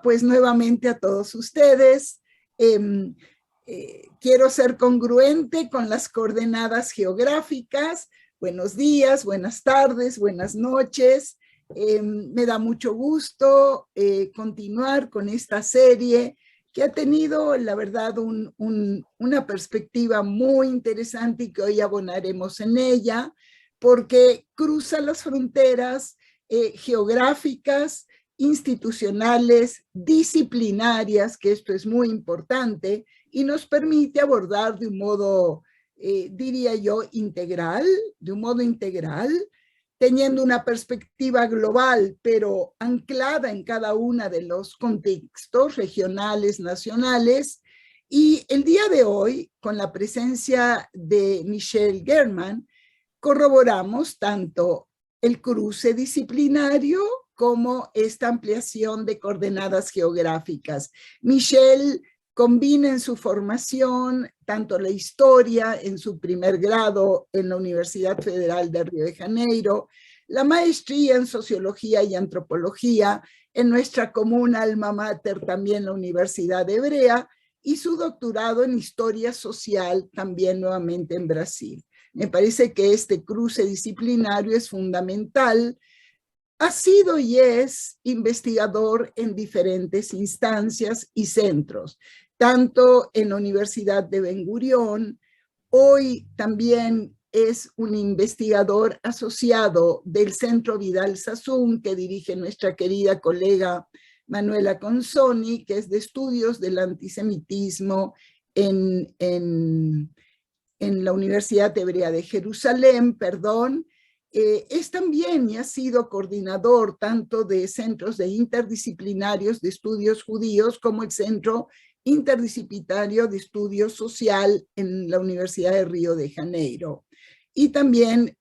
pues nuevamente a todos ustedes. Quiero ser congruente con las coordenadas geográficas. Buenos días, buenas tardes, buenas noches. Me da mucho gusto continuar con esta serie que ha tenido, la verdad, una perspectiva muy interesante y que hoy abonaremos en ella, porque cruza las fronteras geográficas, institucionales, disciplinarias, que esto es muy importante, y nos permite abordar de un modo, diría yo, integral, teniendo una perspectiva global, pero anclada en cada uno de los contextos regionales, nacionales. Y el día de hoy, con la presencia de Michelle German, corroboramos tanto el cruce disciplinario como esta ampliación de coordenadas geográficas. Michelle combina en su formación tanto la historia en su primer grado en la Universidad Federal de Río de Janeiro, la maestría en sociología y antropología en nuestra común alma mater, también la Universidad Hebrea, y su doctorado en historia social también nuevamente en Brasil. Me parece que este cruce disciplinario es fundamental. Ha sido y es investigador en diferentes instancias y centros, tanto en la Universidad de Ben Gurión. Hoy también es un investigador asociado del Centro Vidal Sassoon, que dirige nuestra querida colega Manuela Consoni, que es de estudios del antisemitismo en la Universidad Hebrea de Jerusalén, es también y ha sido coordinador tanto de centros de interdisciplinarios de estudios judíos como el Centro Interdisciplinario de Estudios Social en la Universidad de Río de Janeiro. Y también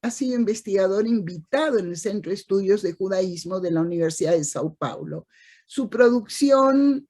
ha sido investigador invitado en el Centro de Estudios de Judaísmo de la Universidad de Sao Paulo. Su producción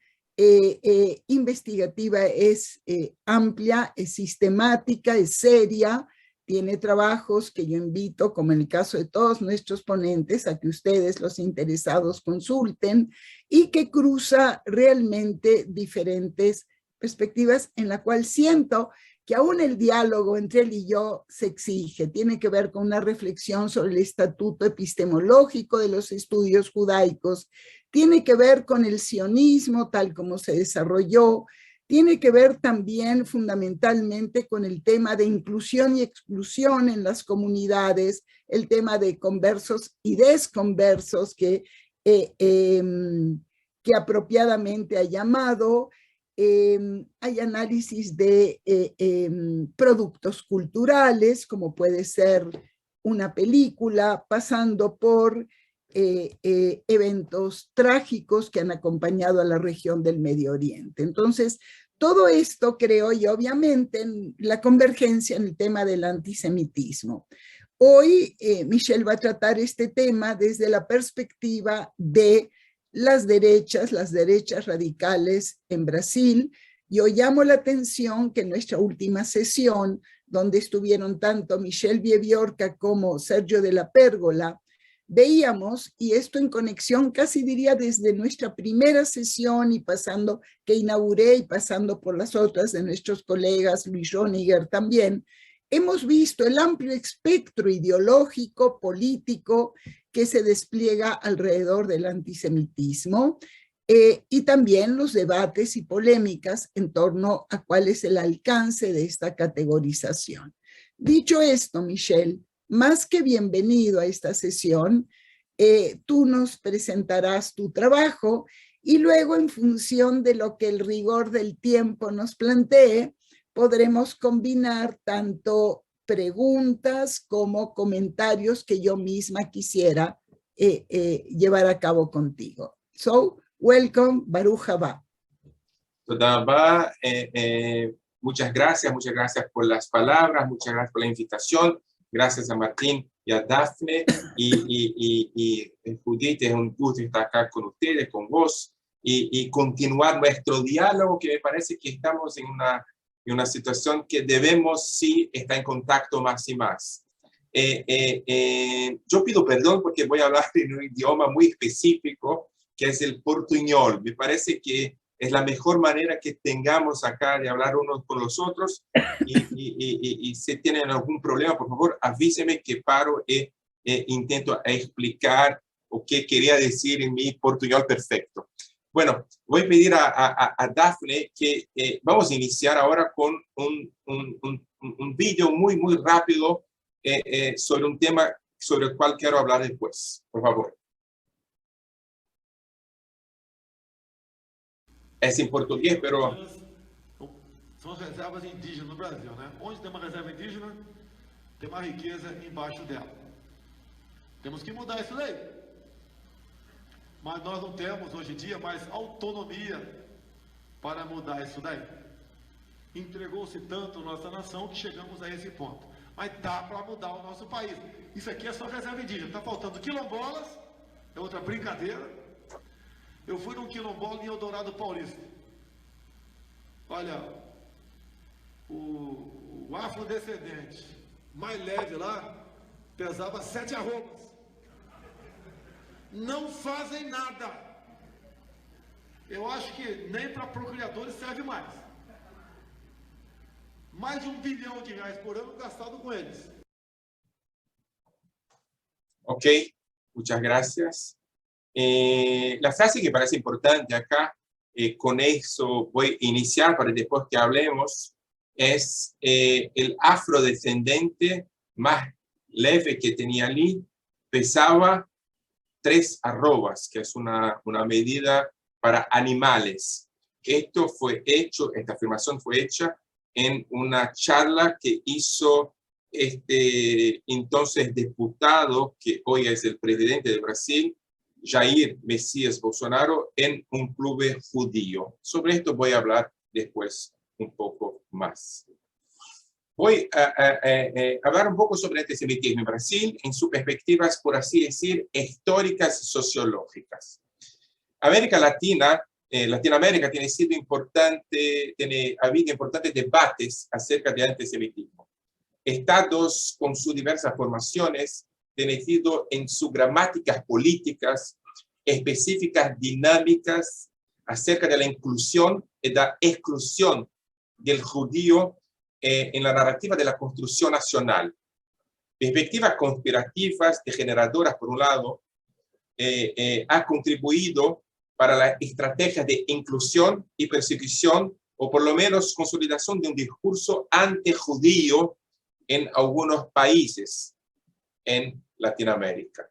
investigativa es amplia, es sistemática, es seria. Tiene trabajos que yo invito, como en el caso de todos nuestros ponentes, a que ustedes, los interesados, consulten, y que cruza realmente diferentes perspectivas, en la cual siento que aún el diálogo entre él y yo se exige. Tiene que ver con una reflexión sobre el estatuto epistemológico de los estudios judaicos, tiene que ver con el sionismo tal como se desarrolló, tiene que ver también fundamentalmente con el tema de inclusión y exclusión en las comunidades, el tema de conversos y desconversos que apropiadamente ha llamado. Hay análisis de productos culturales, como puede ser una película, pasando por eventos trágicos que han acompañado a la región del Medio Oriente. Entonces, todo esto creo y obviamente en la convergencia en el tema del antisemitismo. Hoy Michelle va a tratar este tema desde la perspectiva de las derechas radicales en Brasil. Yo llamo la atención que en nuestra última sesión, donde estuvieron tanto Michelle Bieviorca como Sergio de la Pérgola, veíamos, y esto en conexión casi diría desde nuestra primera sesión y pasando, que inauguré y pasando por las otras de nuestros colegas, Luis Roniger también, hemos visto el amplio espectro ideológico, político, que se despliega alrededor del antisemitismo y también los debates y polémicas en torno a cuál es el alcance de esta categorización. Dicho esto, Michelle, más que bienvenido a esta sesión, tú nos presentarás tu trabajo y luego, en función de lo que el rigor del tiempo nos plantee, podremos combinar tanto preguntas como comentarios que yo misma quisiera llevar a cabo contigo. So, welcome, Baruch haba. Muchas gracias por las palabras, muchas gracias por la invitación. Gracias a Martín y a Dafne y Judith, es un gusto estar acá con ustedes, con vos y continuar nuestro diálogo, que me parece que estamos en una situación que debemos sí estar en contacto más y más. Yo pido perdón porque voy a hablar en un idioma muy específico que es el portuñol. Me parece que es la mejor manera que tengamos acá de hablar unos con los otros. Y si tienen algún problema, por favor, avíseme que paro e intento explicar o qué quería decir en mi portuñol perfecto. Bueno, voy a pedir a Dafne que vamos a iniciar ahora con un video muy rápido sobre un tema sobre el cual quiero hablar después. Por favor. É em português, pero... São as reservas indígenas no Brasil, né? Onde tem uma reserva indígena, tem uma riqueza embaixo dela. Temos que mudar isso daí. Mas nós não temos, hoje em dia, mais autonomia para mudar isso daí. Entregou-se tanto nossa nação que chegamos a esse ponto. Mas dá para mudar o nosso país. Isso aqui é só reserva indígena. Está faltando quilombolas, é outra brincadeira. Eu fui num quilombola em Eldorado Paulista. Olha, o afrodescendente mais leve lá pesava 7 arrobas. Não fazem nada. Eu acho que nem para procriadores serve mais. Mais de R$1 bilhão por ano gastado com eles. Ok, muchas gracias. La frase que parece importante acá, con eso voy a iniciar para después que hablemos, es el afrodescendente más leve que tenía allí pesaba 3 arrobas, que es una medida para animales. Esto fue hecho, esta afirmación fue hecha en una charla que hizo entonces diputado, que hoy es el presidente de Brasil, Jair Messias Bolsonaro, en un club judío. Sobre esto voy a hablar después un poco más. Voy a hablar un poco sobre el antisemitismo en Brasil, en sus perspectivas, por así decir, históricas y sociológicas. América Latina, Latinoamérica ha habido importantes debates acerca del antisemitismo. Estados con sus diversas formaciones tienen sido en sus gramáticas políticas específicas dinámicas acerca de la inclusión y la exclusión del judío en la narrativa de la construcción nacional. Perspectivas conspirativas degeneradoras, por un lado, ha contribuido para la estrategia de inclusión y persecución, o por lo menos consolidación de un discurso antijudío en algunos países en Latinoamérica.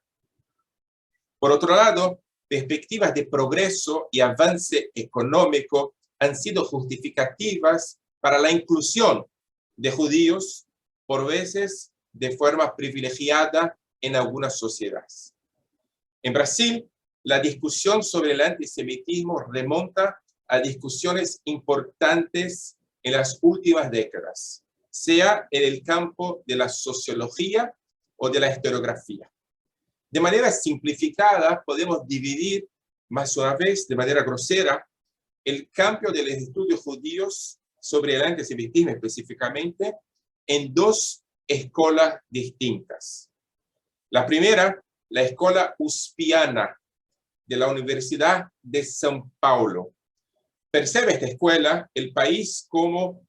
Por otro lado, perspectivas de progreso y avance económico han sido justificativas para la inclusión de judíos, por veces de forma privilegiada en algunas sociedades. En Brasil, la discusión sobre el antisemitismo remonta a discusiones importantes en las últimas décadas, sea en el campo de la sociología o de la historiografía. De manera simplificada, podemos dividir, más una vez, de manera grosera, el campo de los estudios judíos sobre el antisemitismo específicamente en 2 escuelas distintas. La primera, la escuela uspiana de la Universidad de São Paulo. Percibe esta escuela el país como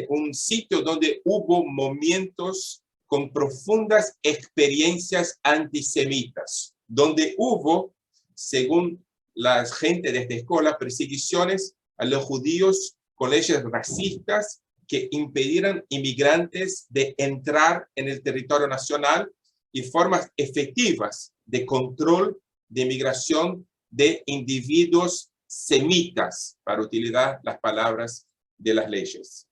un sitio donde hubo movimientos con profundas experiencias antisemitas, donde hubo, según la gente de esta escuela, persecuciones a los judíos con leyes racistas que impidieran inmigrantes de entrar en el territorio nacional y formas efectivas de control de migración de individuos semitas, para utilizar las palabras de las leyes.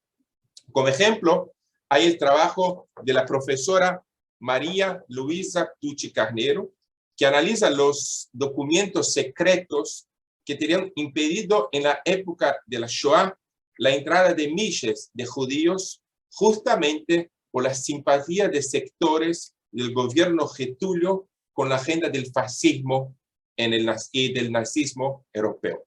Como ejemplo, hay el trabajo de la profesora María Luisa Tucci Carneiro, que analiza los documentos secretos que tenían impedido en la época de la Shoah la entrada de miles de judíos justamente por la simpatía de sectores del gobierno Getúlio con la agenda del fascismo y del nazismo europeo.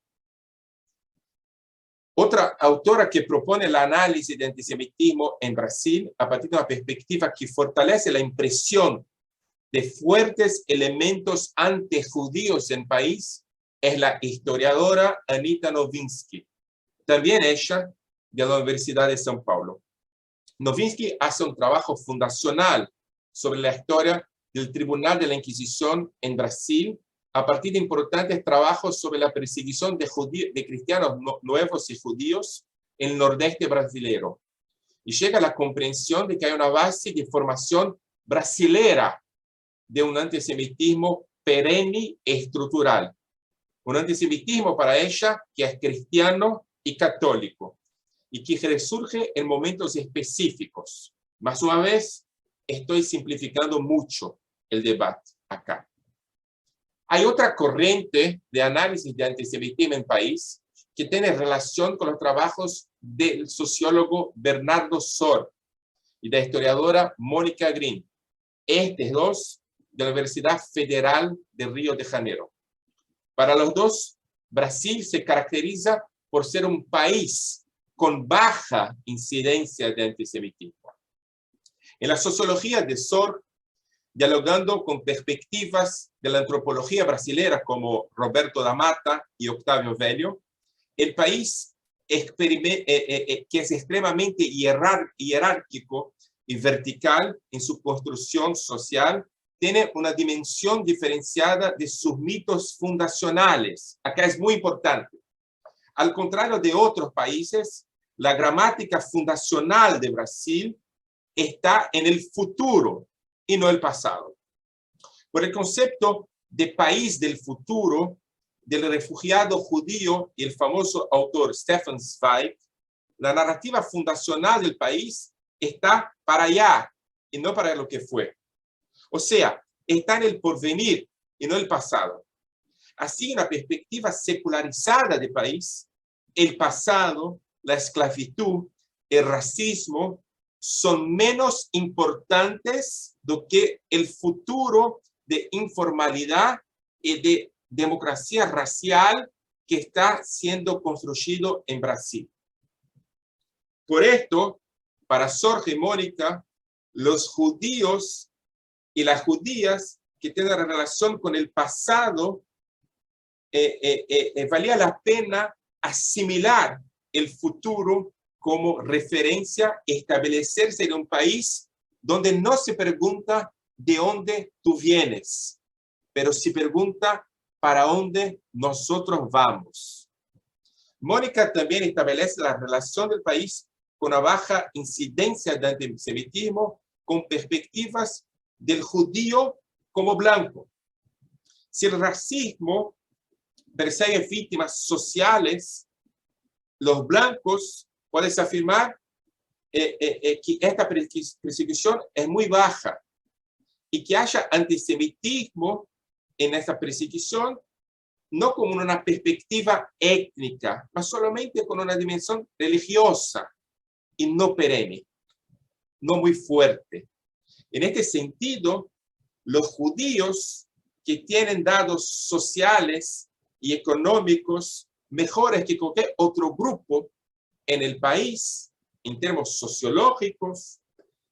Otra autora que propone el análisis de antisemitismo en Brasil a partir de una perspectiva que fortalece la impresión de fuertes elementos antijudíos en el país es la historiadora Anita Nowinski, también ella de la Universidad de São Paulo. Nowinski hace un trabajo fundacional sobre la historia del Tribunal de la Inquisición en Brasil a partir de importantes trabajos sobre la persecución de cristianos nuevos y judíos en el nordeste brasileño. Y llega a la comprensión de que hay una base de formación brasilera de un antisemitismo perenne y estructural. Un antisemitismo para ella que es cristiano y católico y que resurge en momentos específicos. Más una vez, estoy simplificando mucho el debate acá. Hay otra corriente de análisis de antisemitismo en el país que tiene relación con los trabajos del sociólogo Bernardo Sor y de la historiadora Mónica Green, estos dos de la Universidad Federal de Río de Janeiro. Para los dos, Brasil se caracteriza por ser un país con baja incidencia de antisemitismo. En la sociología de Sor, dialogando con perspectivas de la antropología brasileña como Roberto da Mata y Octavio Velho, el país que es extremadamente jerárquico y vertical en su construcción social, tiene una dimensión diferenciada de sus mitos fundacionales. Acá es muy importante. Al contrario de otros países, la gramática fundacional de Brasil está en el futuro y no el pasado. Por el concepto de país del futuro del refugiado judío y el famoso autor Stefan Zweig, la narrativa fundacional del país está para allá y no para lo que fue. O sea, está en el porvenir y no el pasado. Así, en la perspectiva secularizada del país, el pasado, la esclavitud, el racismo son menos importantes do que el futuro de informalidad y de democracia racial que está siendo construido en Brasil. Por esto, para Sor y Mónica, los judíos y las judías que tienen relación con el pasado, valía la pena asimilar el futuro como referencia, establecerse en un país donde no se pregunta de dónde tú vienes, pero se pregunta para dónde nosotros vamos. Mónica también establece la relación del país con una baja incidencia de antisemitismo con perspectivas del judío como blanco. Si el racismo persigue víctimas sociales, los blancos pueden afirmar que esta persecución es muy baja y que haya antisemitismo en esta persecución no como una perspectiva étnica, mas solamente con una dimensión religiosa y no perenne, no muy fuerte. En este sentido, los judíos que tienen datos sociales y económicos mejores que cualquier otro grupo en el país, en términos sociológicos,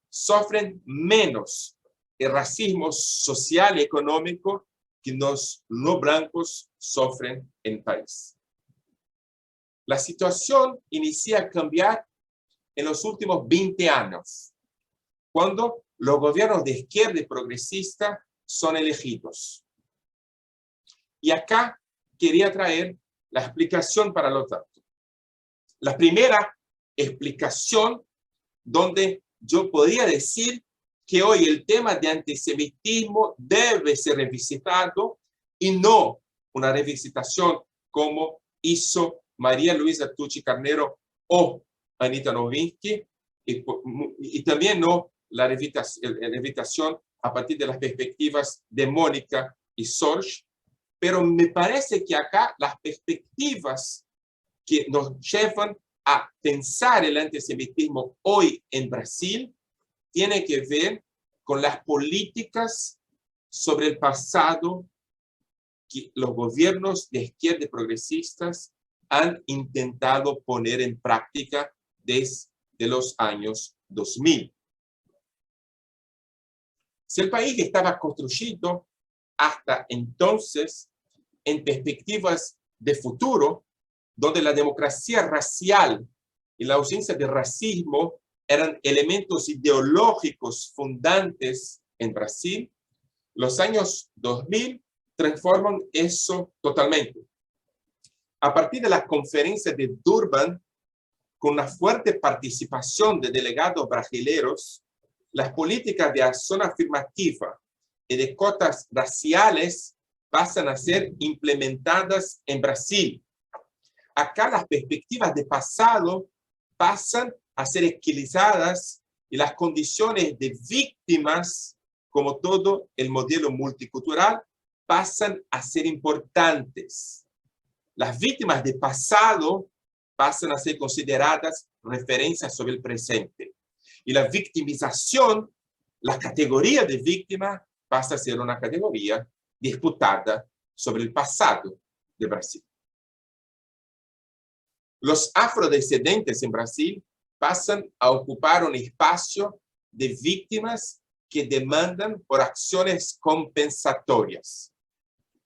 sufren menos el racismo social y económico que los no blancos sufren en el país. La situación inicia a cambiar en los últimos 20 años, cuando los gobiernos de izquierda y progresista son elegidos. Y acá quería traer la explicación para los datos. La primera explicación donde yo podría decir que hoy el tema de antisemitismo debe ser revisitado y no una revisitación como hizo María Luisa Tucci Carneiro o Anita Nowinski y también no la revitación a partir de las perspectivas de Mónica y Sorge, pero me parece que acá las perspectivas que nos llevan a pensar el antisemitismo hoy en Brasil tienen que ver con las políticas sobre el pasado que los gobiernos de izquierda y progresistas han intentado poner en práctica desde los años 2000. Si el país estaba construido hasta entonces en perspectivas de futuro, donde la democracia racial y la ausencia de racismo eran elementos ideológicos fundantes en Brasil, los años 2000 transforman eso totalmente. A partir de la conferencia de Durban, con una fuerte participación de delegados brasileños, las políticas de acción afirmativa y de cotas raciales pasan a ser implementadas en Brasil. Acá las perspectivas de pasado pasan a ser equilibradas y las condiciones de víctimas, como todo el modelo multicultural, pasan a ser importantes. Las víctimas de pasado pasan a ser consideradas referencias sobre el presente. Y la victimización, la categoría de víctima, pasa a ser una categoría disputada sobre el pasado de Brasil. Los afrodescendentes en Brasil pasan a ocupar un espacio de víctimas que demandan por acciones compensatorias.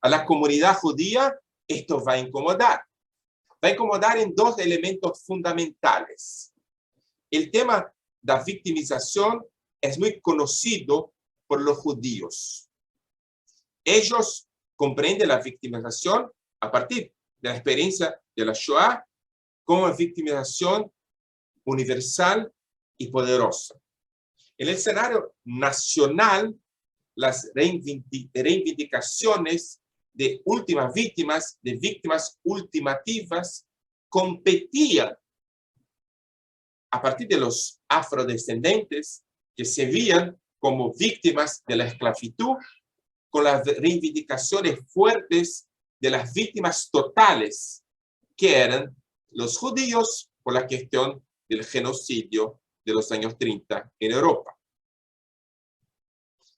A la comunidad judía esto va a incomodar. Va a incomodar en dos elementos fundamentales. El tema de la victimización es muy conocido por los judíos. Ellos comprenden la victimización a partir de la experiencia de la Shoah como una victimización universal y poderosa. En el escenario nacional, las reivindicaciones de últimas víctimas, de víctimas ultimativas, competían a partir de los afrodescendentes que se veían como víctimas de la esclavitud, con las reivindicaciones fuertes de las víctimas totales, que eran los judíos por la cuestión del genocidio de los años 30 en Europa.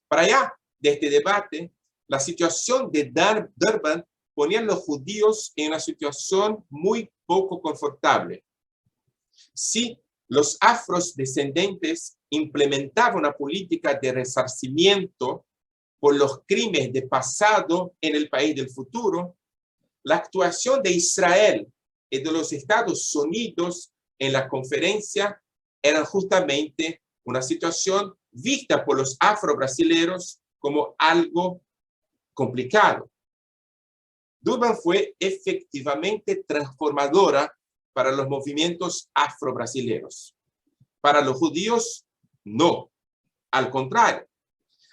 Para allá de este debate, la situación de Durban ponía a los judíos en una situación muy poco confortable. Si los afrodescendientes implementaban una política de resarcimiento por los crímenes de pasado en el país del futuro, la actuación de Israel y de los Estados Unidos en la conferencia era justamente una situación vista por los afro-brasileños como algo complicado. Durban fue efectivamente transformadora para los movimientos afro-brasileños. Para los judíos, no. Al contrario,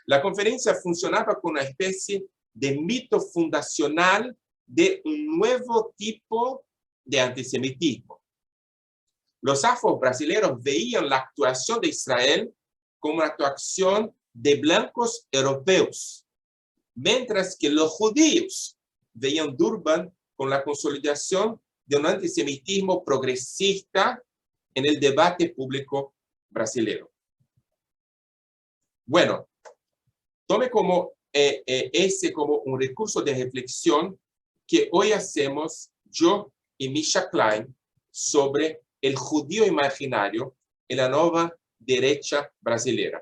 la conferencia funcionaba como una especie de mito fundacional de un nuevo tipo de antisemitismo. Los afro-brasileños veían la actuación de Israel como una actuación de blancos europeos, mientras que los judíos veían Durban con la consolidación de un antisemitismo progresista en el debate público brasileño. Bueno, tome como ese como un recurso de reflexión que hoy hacemos yo y Misha Klein sobre el judío imaginario en la nueva derecha brasileña,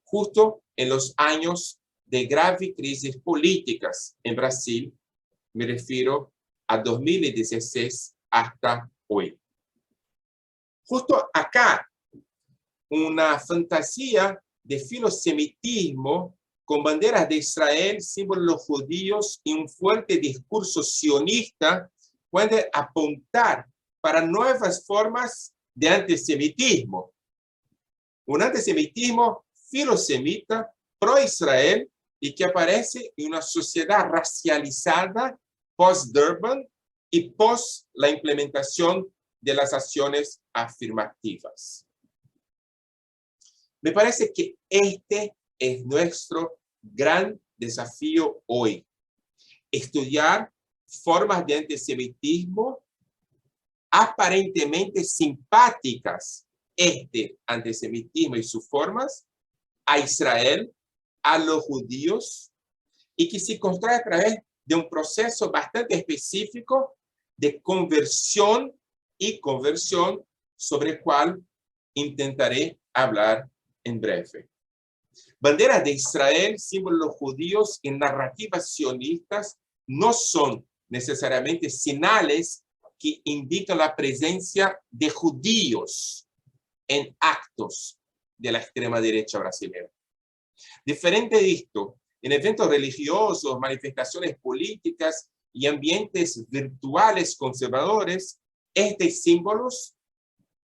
justo en los años de graves crisis políticas en Brasil, me refiero a 2016 hasta hoy. Justo acá, una fantasía de filosemitismo con banderas de Israel, símbolos de los judíos y un fuerte discurso sionista puede apuntar para nuevas formas de antisemitismo. Un antisemitismo filosemita, pro-Israel, y que aparece en una sociedad racializada post-Durban y post la implementación de las acciones afirmativas. Me parece que este es nuestro gran desafío hoy. Estudiar formas de antisemitismo aparentemente simpáticas, este antisemitismo y sus formas, a Israel, a los judíos, y que se construye a través de un proceso bastante específico de conversión y conversión, sobre el cual intentaré hablar en breve. Banderas de Israel, símbolos judíos y narrativas sionistas no son necesariamente señales que indican la presencia de judíos en actos de la extrema derecha brasileña. Diferente de esto, en eventos religiosos, manifestaciones políticas y ambientes virtuales conservadores, estos símbolos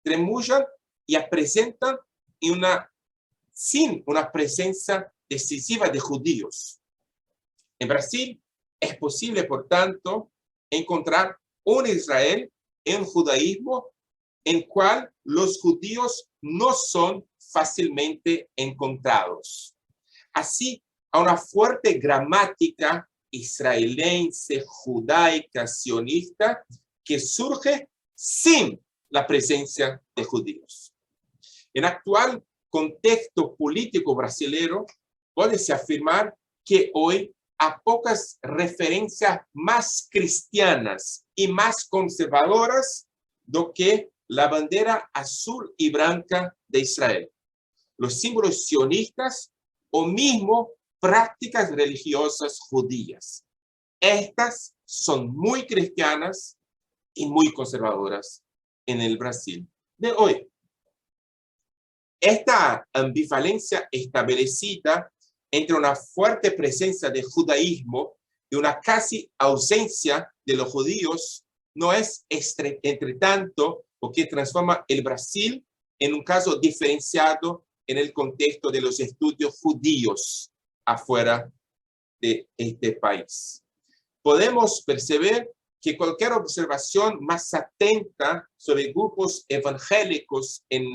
tremullan y presentan sin una presencia decisiva de judíos. En Brasil es posible, por tanto, encontrar un Israel en un judaísmo en cual los judíos no son fácilmente encontrados. Así, a una fuerte gramática israelense, judaica, sionista, que surge sin la presencia de judíos. En actual contexto político brasileño, puede-se afirmar que hoy há pocas referencias más cristianas y más conservadoras do que la bandera azul y blanca de Israel, los símbolos sionistas o mismo prácticas religiosas judías. Estas son muy cristianas y muy conservadoras en el Brasil de hoy. Esta ambivalencia establecida entre una fuerte presencia de judaísmo y una casi ausencia de los judíos no es, entre tanto, lo que transforma el Brasil en un caso diferenciado en el contexto de los estudios judíos afuera de este país. Podemos percibir que cualquier observación más atenta sobre grupos evangélicos en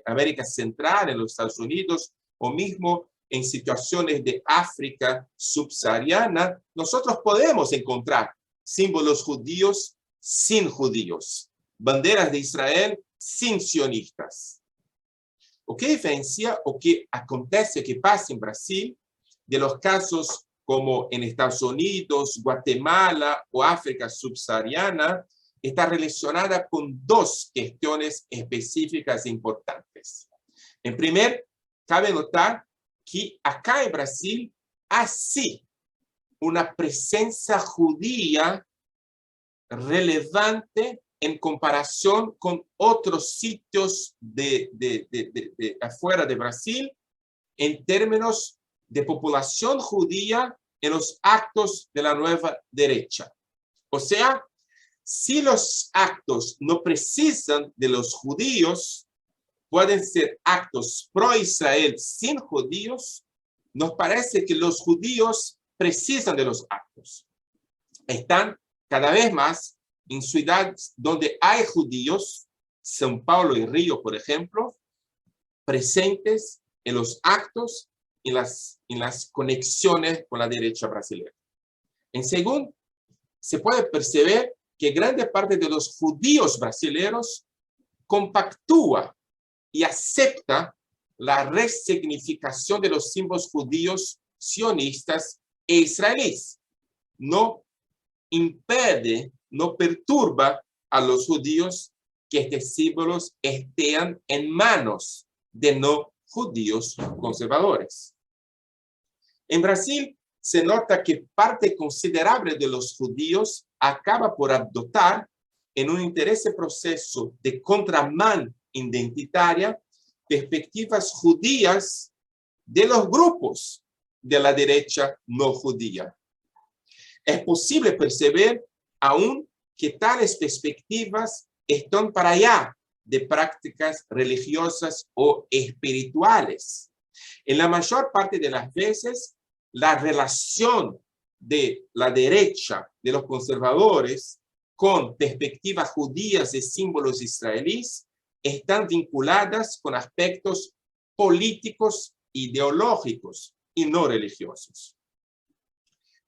América Central, en los Estados Unidos, o mismo en situaciones de África subsahariana, nosotros podemos encontrar símbolos judíos sin judíos, banderas de Israel sin sionistas. O que diferencia o que acontece, que pasa en Brasil, de los casos como en Estados Unidos, Guatemala o África subsahariana, está relacionada con dos cuestiones específicas e importantes. En primer, cabe notar que acá en Brasil hay sí una presencia judía relevante en comparación con otros sitios de afuera de Brasil en términos de población judía en los actos de la nueva derecha. O sea, si los actos no precisan de los judíos, pueden ser actos pro-Israel sin judíos, nos parece que los judíos precisan de los actos. Están cada vez más en ciudades donde hay judíos, São Paulo y Río, por ejemplo, presentes en los actos y en las conexiones con la derecha brasileña. En segundo, se puede percibir que grande parte de los judíos brasileños compactúa y acepta la resignificación de los símbolos judíos sionistas e israelíes. No impide, no perturba a los judíos que estos símbolos estén en manos de no judíos conservadores. En Brasil se nota que parte considerable de los judíos acaba por adoptar en un interesante proceso de contramán identitaria perspectivas judías de los grupos de la derecha no judía. Es posible percibir aún que tales perspectivas están para allá de prácticas religiosas o espirituales. En la mayor parte de las veces, la relación de la derecha, de los conservadores, con perspectivas judías y símbolos israelíes, están vinculadas con aspectos políticos, ideológicos y no religiosos.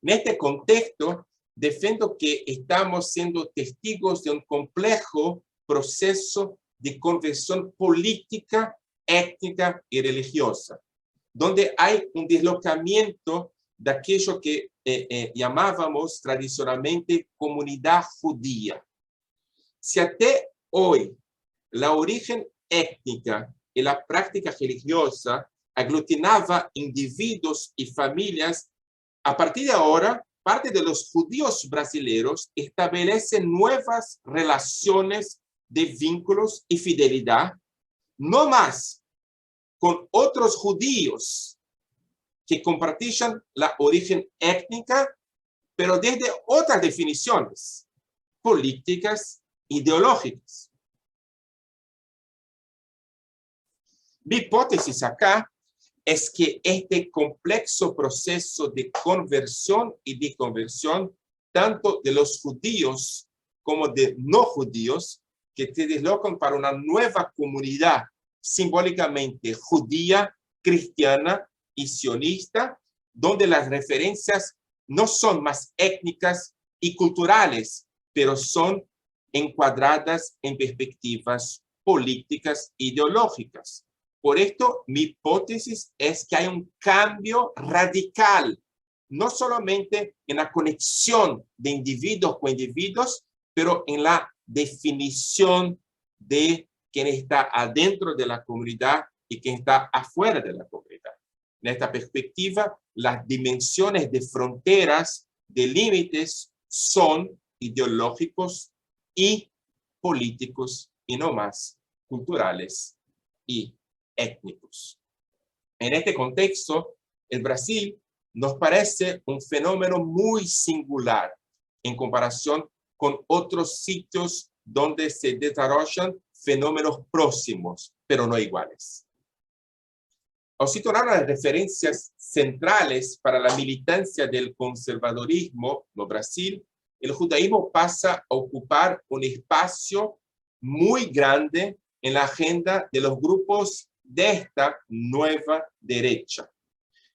En este contexto, defiendo que estamos siendo testigos de un complejo proceso de conversión política, étnica y religiosa, donde hay un deslocamiento de aquello que llamábamos tradicionalmente comunidad judía. Si hasta hoy la origen étnica y la práctica religiosa aglutinaba individuos y familias. A partir de ahora, parte de los judíos brasileños establecen nuevas relaciones de vínculos y fidelidad, no más con otros judíos que compartían la origen étnica, pero desde otras definiciones políticas, ideológicas. Mi hipótesis acá es que este complejo proceso de conversión y deconversión, tanto de los judíos como de no judíos, que se deslocan para una nueva comunidad simbólicamente judía, cristiana y sionista, donde las referencias no son más étnicas y culturales, pero son encuadradas en perspectivas políticas e ideológicas. Por esto, mi hipótesis es que hay un cambio radical, no solamente en la conexión de individuos con individuos, pero en la definición de quién está adentro de la comunidad y quién está afuera de la comunidad. En esta perspectiva, las dimensiones de fronteras, de límites, son ideológicos y políticos y no más culturales y étnicos. En este contexto, el Brasil nos parece un fenómeno muy singular en comparación con otros sitios donde se desarrollan fenómenos próximos, pero no iguales. Al situar las referencias centrales para la militancia del conservadorismo en Brasil, el judaísmo pasa a ocupar un espacio muy grande en la agenda de los grupos de esta nueva derecha.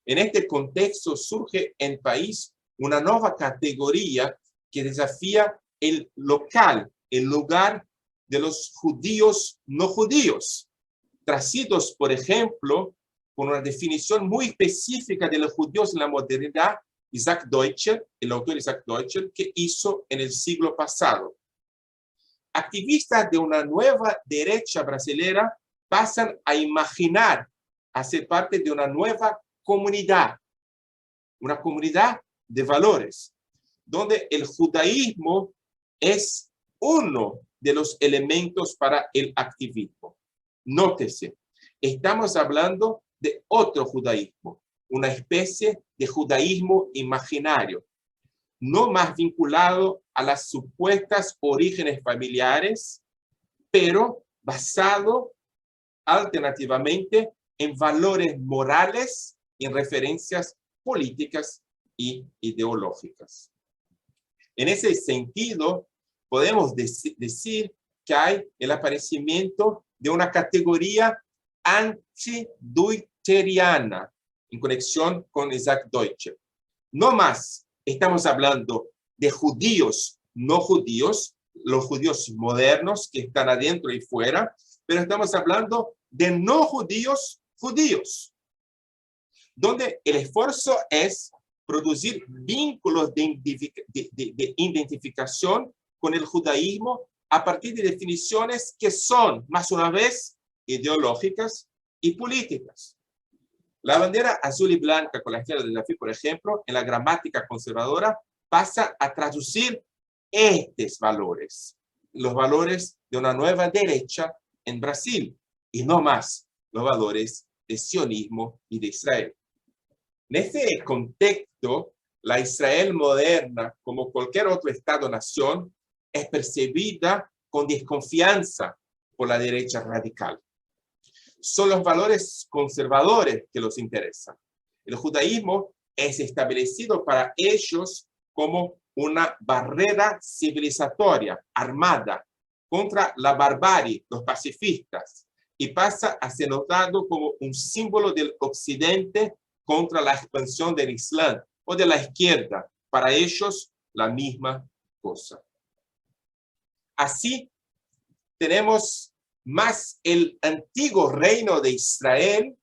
En este contexto surge en el país una nueva categoría que desafía el local, el lugar de los judíos no judíos, tracidos, por ejemplo, con una definición muy específica de los judíos en la modernidad, Isaac Deutscher, el autor Isaac Deutscher, que hizo en el siglo pasado. Activistas de una nueva derecha brasilera pasan a imaginar a ser parte de una nueva comunidad de valores, donde el judaísmo es uno de los elementos para el activismo. Nótese, estamos hablando de otro judaísmo, una especie de judaísmo imaginario, no más vinculado a las supuestas orígenes familiares, pero basado alternativamente en valores morales y en referencias políticas y ideológicas. En ese sentido, podemos decir que hay el aparecimiento de una categoría anti-deutscheriana en conexión con Isaac Deutscher. No más estamos hablando de judíos, no judíos, los judíos modernos que están adentro y fuera, pero estamos hablando de no judíos, judíos, donde el esfuerzo es producir vínculos de identificación con el judaísmo a partir de definiciones que son, más una vez, ideológicas y políticas. La bandera azul y blanca con la estrella de David, por ejemplo, en la gramática conservadora, pasa a traducir estos valores, los valores de una nueva derecha en Brasil, y no más los valores de sionismo y de Israel. En este contexto, la Israel moderna, como cualquier otro Estado-nación, es percibida con desconfianza por la derecha radical. Son los valores conservadores que los interesan. El judaísmo es establecido para ellos como una barrera civilizatoria armada contra la barbarie, los pacifistas, y pasa a ser notado como un símbolo del occidente contra la expansión del Islam o de la izquierda. Para ellos, la misma cosa. Así, tenemos más el antiguo reino de Israel,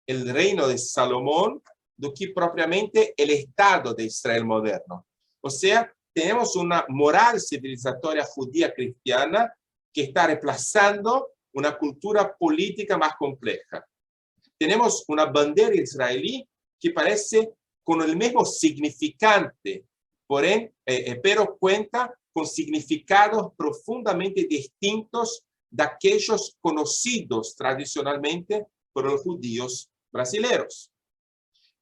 el reino de Salomón, do que propiamente el Estado de Israel moderno. O sea, tenemos una moral civilizatoria judía cristiana que está reemplazando una cultura política más compleja. tenemos una bandera israelí que parece con el mismo significante, pero cuenta con significados profundamente distintos de aquellos conocidos tradicionalmente por los judíos brasileños.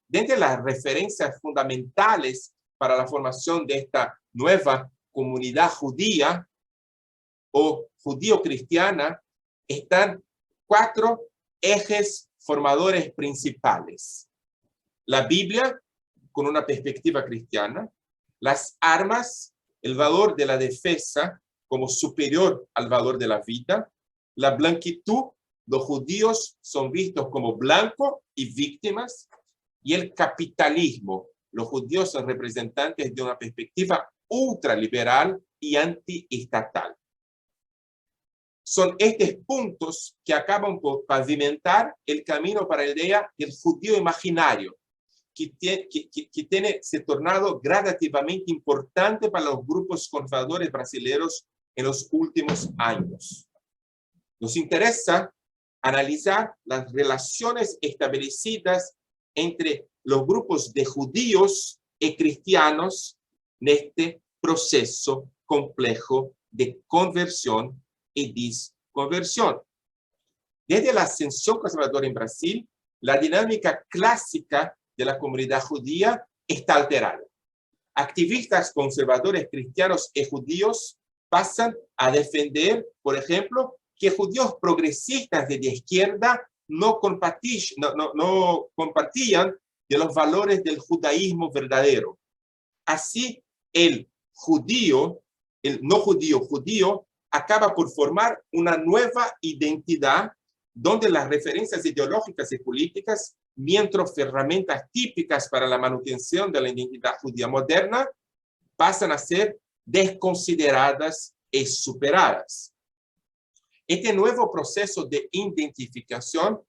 Dentro de las referencias fundamentales para la formación de esta nueva comunidad judía o judío-cristiana están 4 ejes formadores principales. La Biblia, con una perspectiva cristiana, las armas, el valor de la defensa como superior al valor de la vida, la blanquitud, los judíos son vistos como blancos y víctimas, y el capitalismo, los judíos son representantes de una perspectiva ultraliberal y antiestatal. Son estos puntos que acaban por pavimentar el camino para la idea del judío imaginario, que se ha tornado gradativamente importante para los grupos conservadores brasileños en los últimos años. Nos interesa analizar las relaciones establecidas entre los grupos de judíos y cristianos en este proceso complejo de conversión y desconversión. Desde la ascensión conservadora en Brasil, la dinámica clásica de la comunidad judía está alterada. Activistas conservadores cristianos y judíos pasan a defender, por ejemplo, que judíos progresistas de la izquierda no compartían de los valores del judaísmo verdadero. Así, el no judío acaba por formar una nueva identidad donde las referencias ideológicas y políticas, mientras herramientas típicas para la manutención de la identidad judía moderna, pasan a ser desconsideradas y superadas. Este nuevo proceso de identificación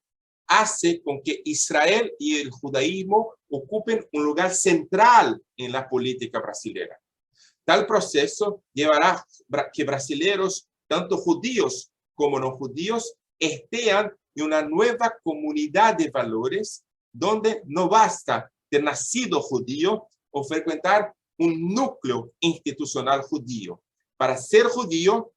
hace con que Israel y el judaísmo ocupen un lugar central en la política brasileña. Tal proceso llevará a que brasileños, tanto judíos como no judíos, estén en una nueva comunidad de valores donde no basta ter nacido judío o frecuentar un núcleo institucional judío. Para ser judío,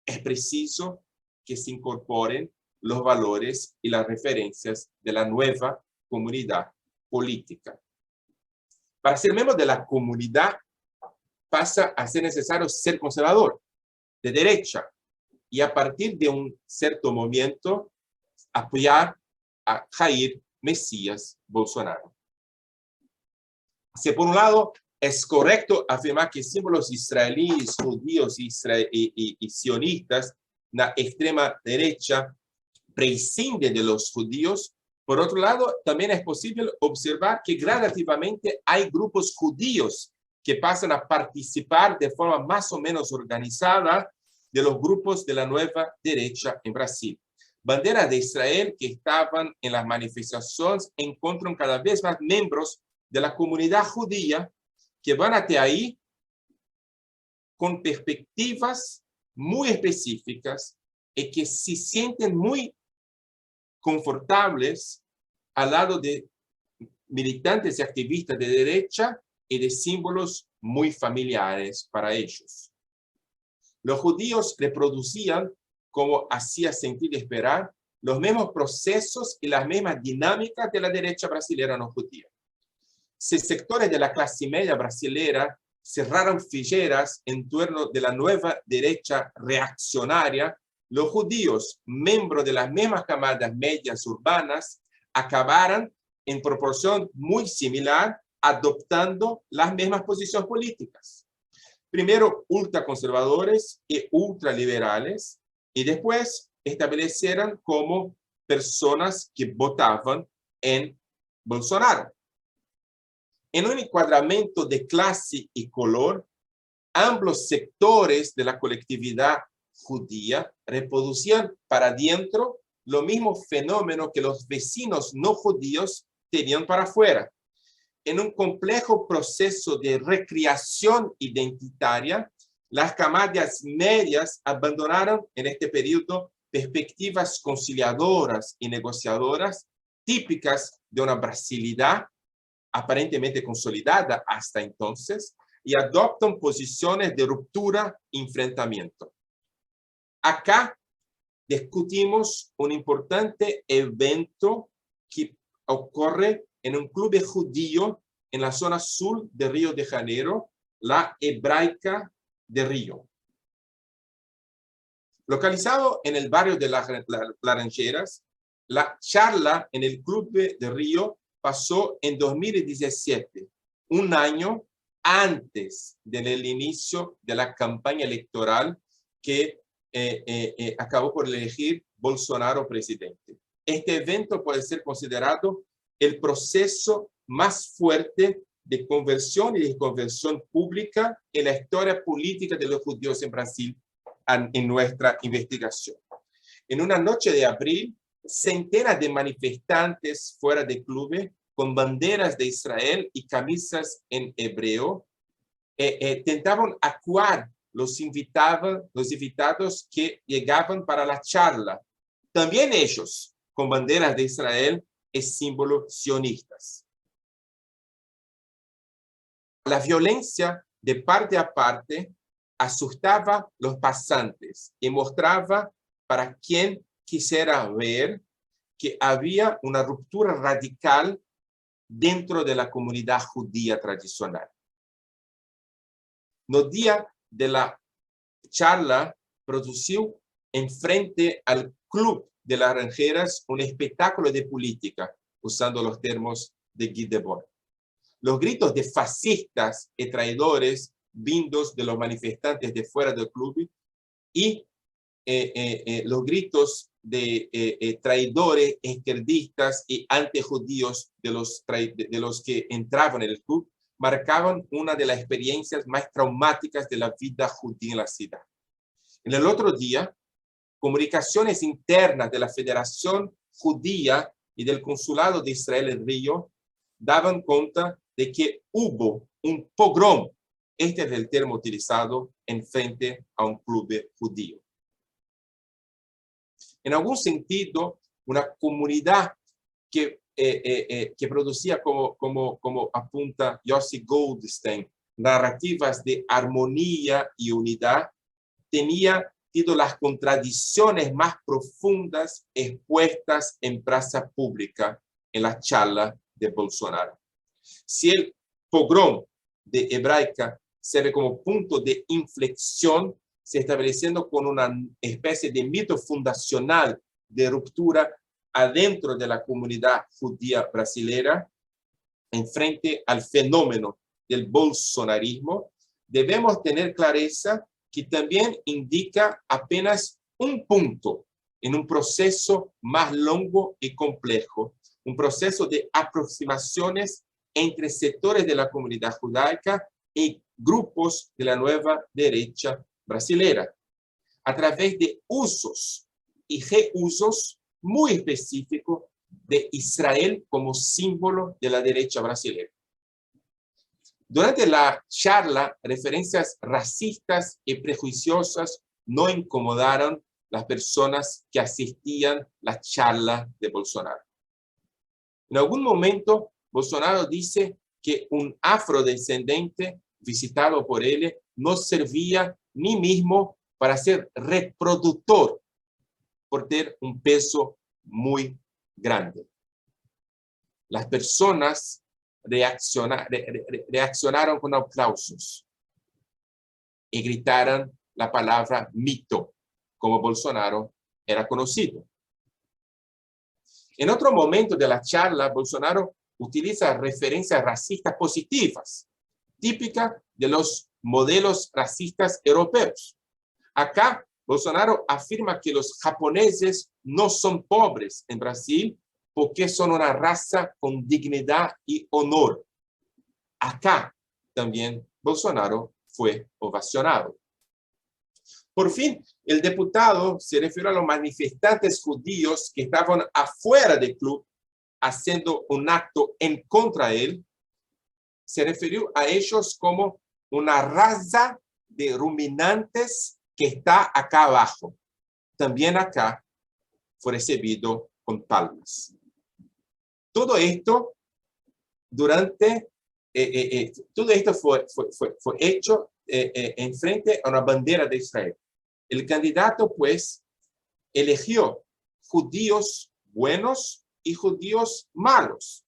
es preciso que se incorporen los valores y las referencias de la nueva comunidad política. Para ser miembro de la comunidad, pasa a ser necesario ser conservador, de derecha, y a partir de un cierto momento, apoyar a Jair Messias Bolsonaro. Si por un lado es correcto afirmar que símbolos israelíes, judíos y sionistas, la extrema derecha, prescinden de los judíos, por otro lado, también es posible observar que gradativamente hay grupos judíos que pasan a participar de forma más o menos organizada de los grupos de la nueva derecha en Brasil. Banderas de Israel que estaban en las manifestaciones encuentran cada vez más miembros de la comunidad judía que van hasta ahí con perspectivas muy específicas y que se sienten muy confortables al lado de militantes y activistas de derecha y de símbolos muy familiares para ellos. Los judíos reproducían, como hacía sentir esperar, los mismos procesos y las mismas dinámicas de la derecha brasileña no judía. Si sectores de la clase media brasileña cerraron fileras en torno de la nueva derecha reaccionaria, los judíos, miembros de las mismas camadas medias urbanas, acabaron en proporción muy similar adoptando las mismas posiciones políticas. Primero ultraconservadores y ultraliberales, y después establecieron como personas que votaban en Bolsonaro. En un encuadramiento de clase y color, ambos sectores de la colectividad judía reproducían para adentro lo mismo fenómeno que los vecinos no judíos tenían para afuera. En un complejo proceso de recreación identitaria, las camadas medias abandonaron en este periodo perspectivas conciliadoras y negociadoras típicas de una brasilidad aparentemente consolidada hasta entonces y adoptan posiciones de ruptura y enfrentamiento. Acá discutimos un importante evento que ocurre en un club judío en la zona sur de Río de Janeiro, la Hebraica de Río. Localizado en el barrio de Las Laranjeiras, la charla en el Club de Río pasó en 2017, un año antes del inicio de la campaña electoral que acabó por elegir Bolsonaro presidente. Este evento puede ser considerado el proceso más fuerte de conversión y desconversión pública en la historia política de los judíos en Brasil en nuestra investigación. En una noche de abril, centenas de manifestantes fuera de clubes con banderas de Israel y camisas en hebreo tentaban acuar los invitados que llegaban para la charla. También ellos con banderas de Israel y símbolos sionistas. La violencia de parte a parte asustaba a los pasantes y mostraba para quien quisiera ver que había una ruptura radical dentro de la comunidad judía tradicional. No día de la charla produció en frente al Club de las Laranjeiras un espectáculo de política, usando los términos de Guy Debord. Los gritos de fascistas y traidores vindos de los manifestantes de fuera del club y los gritos de traidores, izquierdistas y antijudíos de los que entraban en el club marcaban una de las experiencias más traumáticas de la vida judía en la ciudad. En el otro día, comunicaciones internas de la Federación Judía y del Consulado de Israel en Río daban cuenta de que hubo un pogrom, este es el término utilizado, en frente a un club judío. En algún sentido, una comunidad que producía, como apunta Yossi Goldstein, narrativas de armonía y unidad, tenía las contradicciones más profundas expuestas en plaza pública en la charla de Bolsonaro. Si el pogrom de Hebraica sirve como punto de inflexión, se estableciendo con una especie de mito fundacional de ruptura adentro de la comunidad judía brasilera, en frente al fenómeno del bolsonarismo, debemos tener clareza que también indica apenas un punto en un proceso más largo y complejo, un proceso de aproximaciones entre sectores de la comunidad judaica y grupos de la nueva derecha brasilera, a través de usos y reusos muy específicos de Israel como símbolo de la derecha brasilera. Durante la charla, referencias racistas y prejuiciosas no incomodaron las personas que asistían a la charla de Bolsonaro. En algún momento, Bolsonaro dice que un afrodescendente visitado por él no servía ni mismo para ser reproductor por tener un peso muy grande. Las personas reaccionaron con aplausos y gritaron la palabra mito, como Bolsonaro era conocido. En otro momento de la charla, Bolsonaro utiliza referencias racistas positivas, típicas de los modelos racistas europeos. Acá, Bolsonaro afirma que los japoneses no son pobres en Brasil porque son una raza con dignidad y honor. Acá también Bolsonaro fue ovacionado. Por fin, el diputado se refirió a los manifestantes judíos que estaban afuera del club haciendo un acto en contra de él. Se refirió a ellos como una raza de ruminantes que está acá abajo. también acá fue recibido con palmas. Todo esto todo esto fue hecho en frente a una bandera de Israel. El candidato, pues, eligió judíos buenos y judíos malos.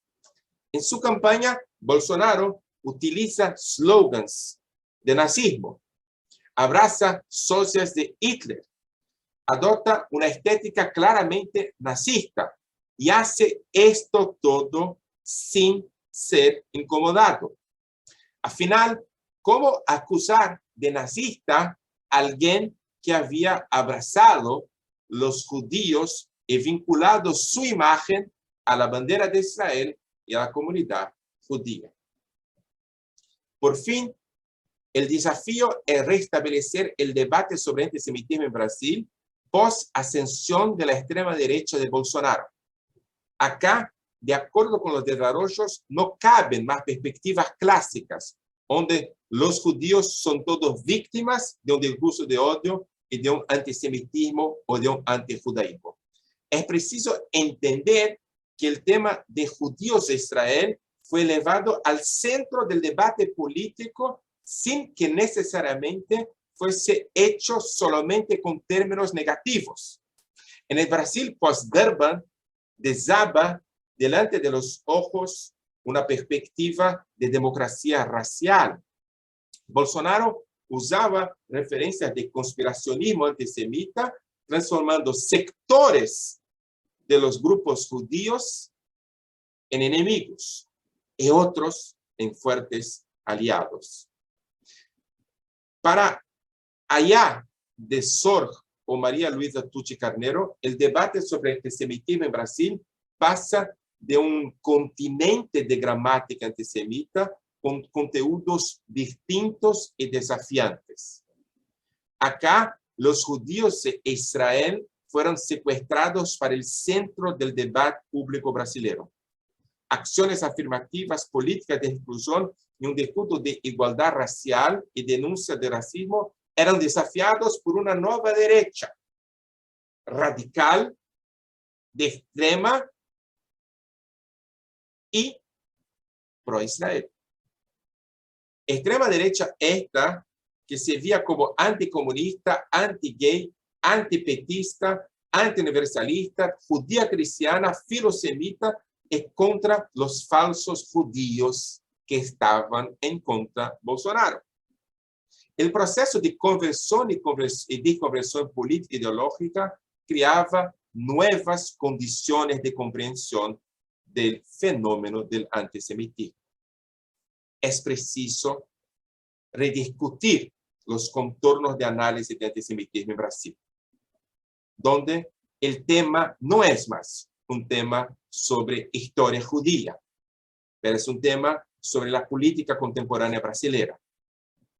En su campaña, Bolsonaro utiliza slogans de nazismo, abraza socias de Hitler, adopta una estética claramente nazista y hace esto todo sin ser incomodado. Al final, ¿cómo acusar de nazista a alguien que había abrazado los judíos y vinculado su imagen a la bandera de Israel y a la comunidad judía? Por fin, el desafío es restablecer el debate sobre antisemitismo en Brasil post-ascensión de la extrema derecha de Bolsonaro. Acá, de acuerdo con los desarrollos, no caben más perspectivas clásicas, donde los judíos son todos víctimas de un discurso de odio y de un antisemitismo o de un antijudaísmo. Es preciso entender que el tema de judíos de Israel fue elevado al centro del debate político sin que necesariamente fuese hecho solamente con términos negativos. En el Brasil post-Durban, desaba delante de los ojos una perspectiva de democracia racial. Bolsonaro usaba referencias de conspiracionismo antisemita, transformando sectores de los grupos judíos en enemigos y otros en fuertes aliados. Para allá de Sorg o María Luisa Tucci Carneiro, el debate sobre el antisemitismo en Brasil pasa de un continente de gramática antisemita con conteúdos distintos y desafiantes. Acá, los judíos de Israel fueron secuestrados para el centro del debate público brasileño. Acciones afirmativas, políticas de exclusión y un discurso de igualdad racial y denuncia de racismo eran desafiados por una nueva derecha radical, de extrema y pro-Israel. Extrema derecha esta que se veía como anticomunista, anti-gay, antipetista, antiuniversalista, judía cristiana, filosemita y contra los falsos judíos que estaban en contra de Bolsonaro. El proceso de conversión y de conversión política e ideológica creaba nuevas condiciones de comprensión del fenómeno del antisemitismo. Es preciso rediscutir los contornos de análisis de antisemitismo en Brasil, donde el tema no es más un tema sobre historia judía, pero es un tema sobre la política contemporánea brasileña,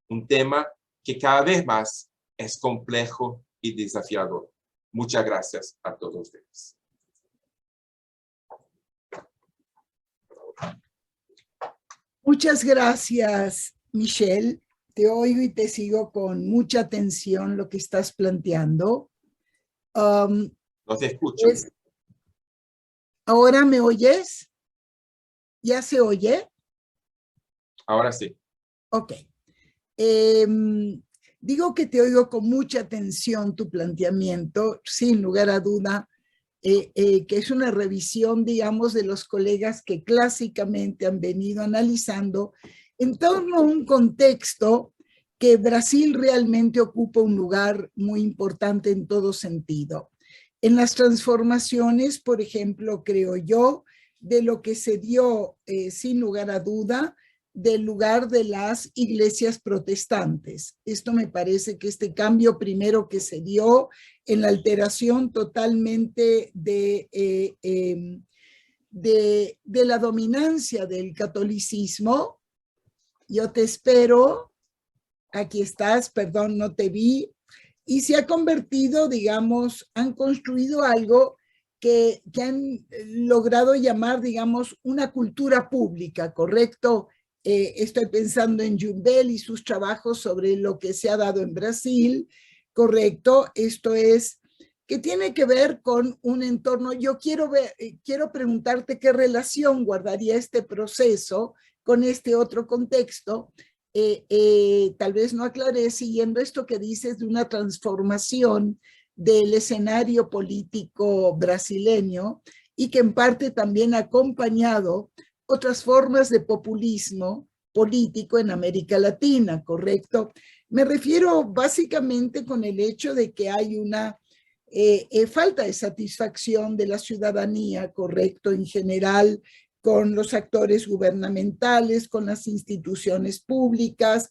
un tema que cada vez más es complejo y desafiador. Muchas gracias a todos ustedes. Muchas gracias, Michelle. Te oigo y te sigo con mucha atención lo que estás planteando. No te escucho. ¿Ahora me oyes? ¿Ya se oye? Ahora sí. Ok. Digo que te oigo con mucha atención tu planteamiento, sin lugar a duda, que es una revisión, digamos, de los colegas que clásicamente han venido analizando en torno a un contexto que Brasil realmente ocupa un lugar muy importante en todo sentido. En las transformaciones, por ejemplo, creo yo, de lo que se dio, sin lugar a duda, del lugar de las iglesias protestantes. Esto me parece que este cambio primero que se dio en la alteración totalmente de la dominancia del catolicismo. Yo te espero, aquí estás, perdón, no te vi, y se ha convertido, digamos, han construido algo que han logrado llamar, digamos, una cultura pública, ¿correcto? Estoy pensando en Jumbel y sus trabajos sobre lo que se ha dado en Brasil, correcto. Esto es que tiene que ver con un entorno. Yo quiero preguntarte qué relación guardaría este proceso con este otro contexto. Tal vez no aclaré, siguiendo esto que dices de una transformación del escenario político brasileño y que en parte también ha acompañado otras formas de populismo político en América Latina, ¿correcto? Me refiero básicamente con el hecho de que hay una falta de satisfacción de la ciudadanía, ¿correcto? En general, con los actores gubernamentales, con las instituciones públicas,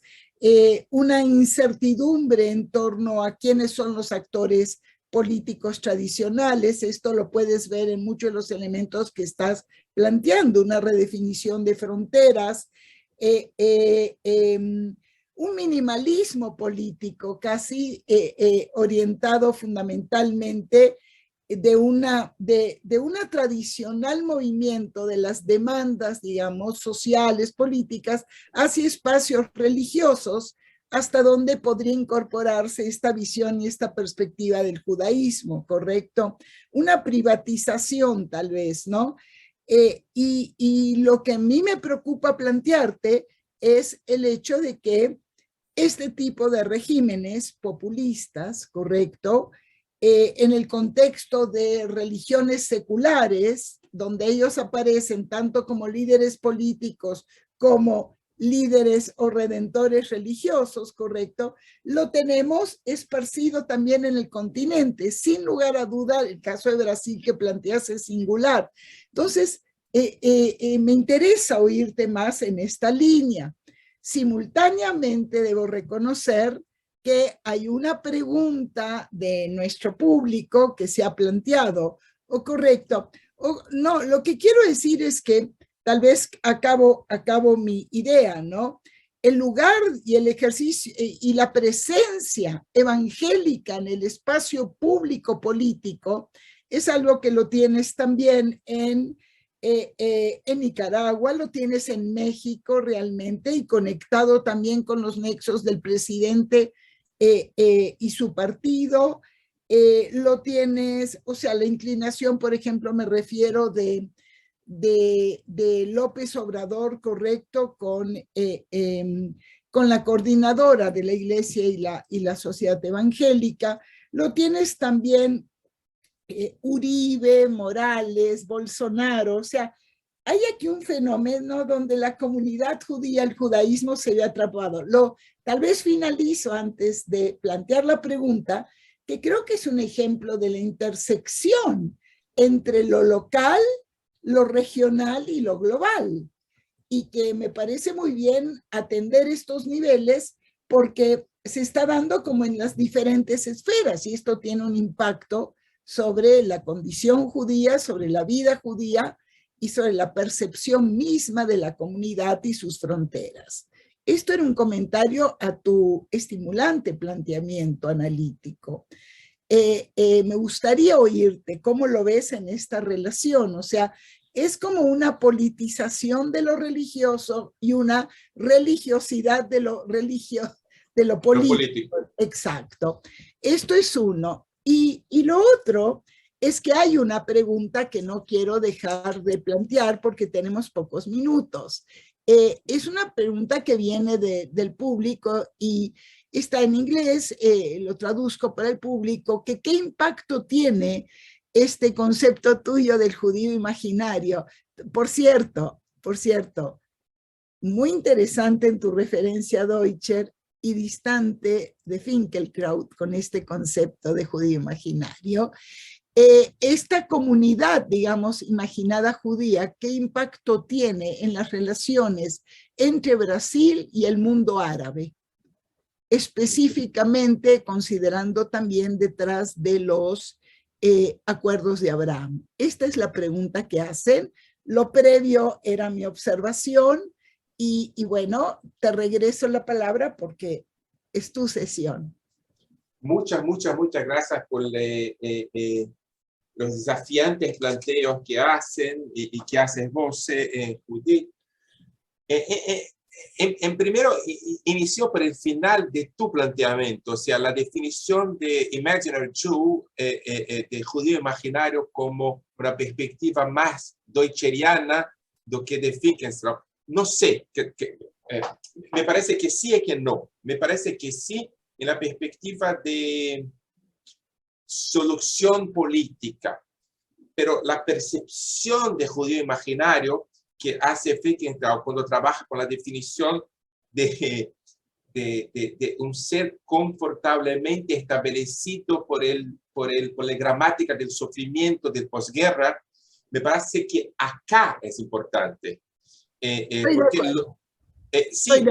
una incertidumbre en torno a quiénes son los actores políticos tradicionales. Esto lo puedes ver en muchos de los elementos que estás planteando, una redefinición de fronteras, un minimalismo político casi orientado fundamentalmente de una tradicional movimiento de las demandas, digamos, sociales, políticas, hacia espacios religiosos, hasta donde podría incorporarse esta visión y esta perspectiva del judaísmo, ¿correcto? Una privatización tal vez, ¿no? Y lo que a mí me preocupa plantearte es el hecho de que este tipo de regímenes populistas, ¿correcto?, en el contexto de religiones seculares, donde ellos aparecen tanto como líderes políticos como líderes o redentores religiosos, ¿correcto?, lo tenemos esparcido también en el continente. Sin lugar a duda, el caso de Brasil que planteas es singular. Entonces, me interesa oírte más en esta línea. Simultáneamente, debo reconocer que hay una pregunta de nuestro público que se ha planteado, o correcto, o no, lo que quiero decir es que tal vez acabo mi idea, ¿no? El lugar y el ejercicio y la presencia evangélica en el espacio público político es algo que lo tienes también en Nicaragua, lo tienes en México realmente, y conectado también con los nexos del presidente y su partido. Lo tienes, o sea, la inclinación, por ejemplo, me refiero de López Obrador, correcto, con la coordinadora de la Iglesia y la sociedad evangélica. Lo tienes también Uribe, Morales, Bolsonaro. O sea, hay aquí un fenómeno donde la comunidad judía, el judaísmo se ve atrapado. Tal vez finalizo antes de plantear la pregunta, que creo que es un ejemplo de la intersección entre lo local, lo regional y lo global, y que me parece muy bien atender estos niveles porque se está dando como en las diferentes esferas, y esto tiene un impacto sobre la condición judía, sobre la vida judía y sobre la percepción misma de la comunidad y sus fronteras. Esto era un comentario a tu estimulante planteamiento analítico. Me gustaría oírte, ¿cómo lo ves en esta relación? O sea, es como una politización de lo religioso y una religiosidad de lo político. Exacto. Esto es uno. Y lo otro es que hay una pregunta que no quiero dejar de plantear porque tenemos pocos minutos. Es una pregunta que viene del público y está en inglés, lo traduzco para el público, que ¿qué impacto tiene este concepto tuyo del judío imaginario? Por cierto, muy interesante en tu referencia a Deutscher y distante de Finkielkraut con este concepto de judío imaginario. Esta comunidad, digamos, imaginada judía, ¿qué impacto tiene en las relaciones entre Brasil y el mundo árabe? Específicamente considerando también detrás de los acuerdos de Abraham. Esta es la pregunta que hacen. Lo previo era mi observación y bueno, te regreso la palabra porque es tu sesión. Muchas gracias por los desafiantes planteos que hacen y que haces vos, Judith. en primero, inició por el final de tu planteamiento, o sea, la definición de Imaginary Jew, de judío imaginario, como una perspectiva más deutscheriana do que de Finkelstein. No sé, me parece que sí y que no. Me parece que sí en la perspectiva de solución política, pero la percepción de judío imaginario que hace Finkelstein cuando trabaja con la definición de un ser confortablemente establecido por la gramática del sufrimiento del posguerra, me parece que acá es importante. Estoy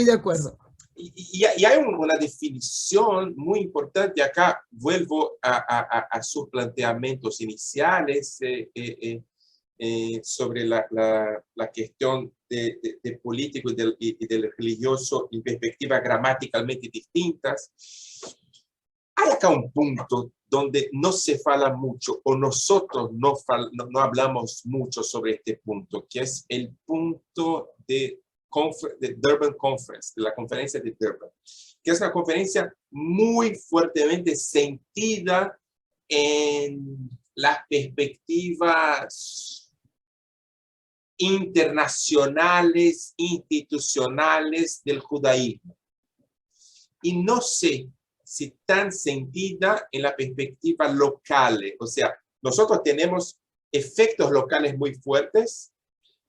de acuerdo. Y hay una definición muy importante acá. Vuelvo a sus planteamientos iniciales sobre la cuestión de político y del religioso en perspectivas gramaticalmente distintas. Hay acá un punto donde no se fala mucho, o nosotros no hablamos mucho sobre este punto, que es el punto de Durban Conference, de la conferencia de Durban, que es una conferencia muy fuertemente sentida en las perspectivas internacionales, institucionales del judaísmo. Y no sé si tan sentida en la perspectiva local. O sea, nosotros tenemos efectos locales muy fuertes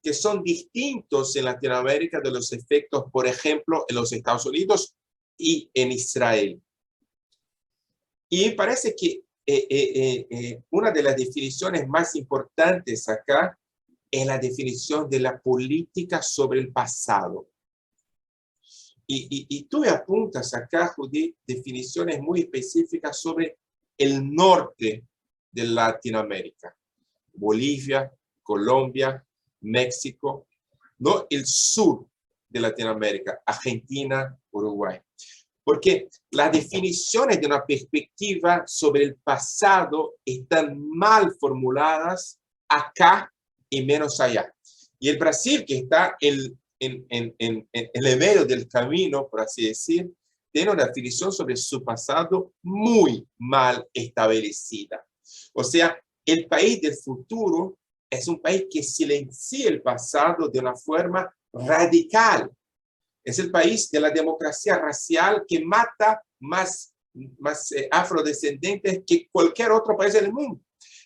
que son distintos en Latinoamérica de los efectos, por ejemplo, en los Estados Unidos y en Israel. Y me parece que una de las definiciones más importantes acá es la definición de la política sobre el pasado. Y tú me apuntas acá, Judith, definiciones muy específicas sobre el norte de Latinoamérica. Bolivia, Colombia, México, no el sur de Latinoamérica, Argentina, Uruguay. Porque las definiciones de una perspectiva sobre el pasado están mal formuladas acá y menos allá. Y el Brasil, que está en el medio del camino, por así decir, tiene una definición sobre su pasado muy mal establecida. O sea, el país del futuro es un país que silencia el pasado de una forma radical. Es el país de la democracia racial que mata más afrodescendientes que cualquier otro país del mundo.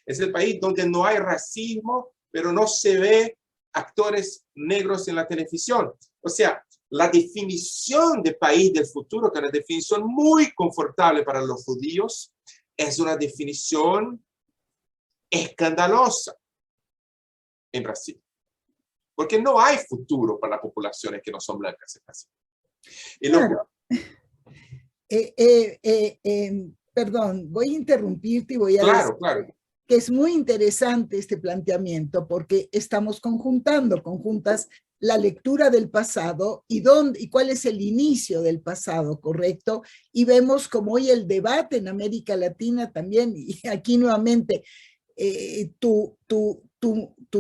Es el país donde no hay racismo, pero no se ve actores negros en la televisión. O sea, la definición de país del futuro, que es una definición muy confortable para los judíos, es una definición escandalosa en Brasil. Porque no hay futuro para las poblaciones que no son blancas en Brasil. Claro. Perdón, voy a interrumpirte y voy a decir que es muy interesante este planteamiento porque estamos conjuntas la lectura del pasado y cuál es el inicio del pasado, ¿correcto? Y vemos como hoy el debate en América Latina también, y aquí nuevamente, tu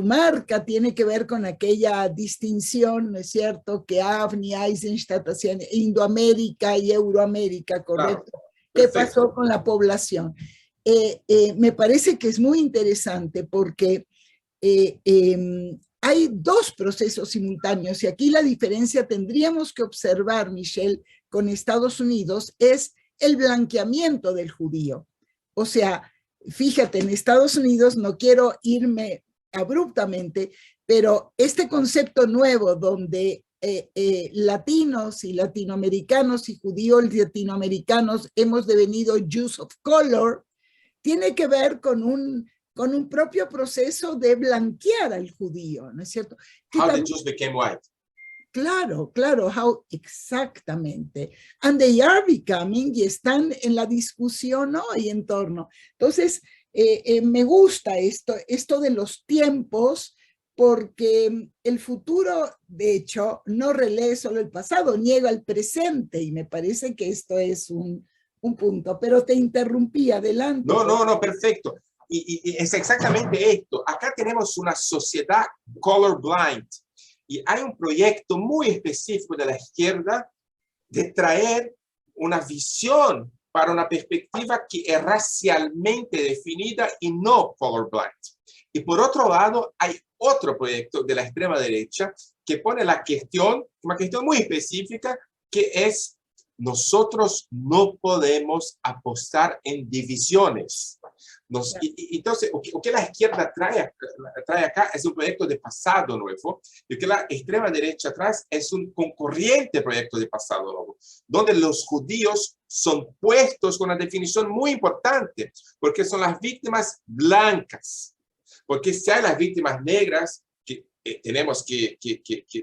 marca tiene que ver con aquella distinción, ¿no es cierto?, que Avni Eisenstadt hacían Indoamérica y Euroamérica, ¿correcto? Claro. ¿Qué pasó con la población? Me parece que es muy interesante porque hay dos procesos simultáneos y aquí la diferencia tendríamos que observar, Michelle, con Estados Unidos es el blanqueamiento del judío. O sea, fíjate, en Estados Unidos no quiero irme abruptamente, pero este concepto nuevo donde latinos y latinoamericanos y judíos latinoamericanos hemos devenido Jews of color, tiene que ver con un propio proceso de blanquear al judío, ¿no es cierto? How the Jews became white. Claro, exactamente. And they are becoming, y están en la discusión hoy en torno. Entonces, me gusta esto de los tiempos, porque el futuro, de hecho, no relee solo el pasado, niega el presente, y me parece que esto es un punto. Pero te interrumpí, adelante. No, perfecto. Y es exactamente esto. Acá tenemos una sociedad colorblind. Y hay un proyecto muy específico de la izquierda de traer una visión para una perspectiva que es racialmente definida y no colorblind. Y por otro lado, hay otro proyecto de la extrema derecha que pone la cuestión, una cuestión muy específica, que es: nosotros no podemos apostar en divisiones. Entonces, lo que la izquierda trae acá es un proyecto de pasado nuevo, y lo que la extrema derecha trae es un concurrente proyecto de pasado nuevo, donde los judíos son puestos con una definición muy importante, porque son las víctimas blancas. Porque si hay las víctimas negras, que tenemos que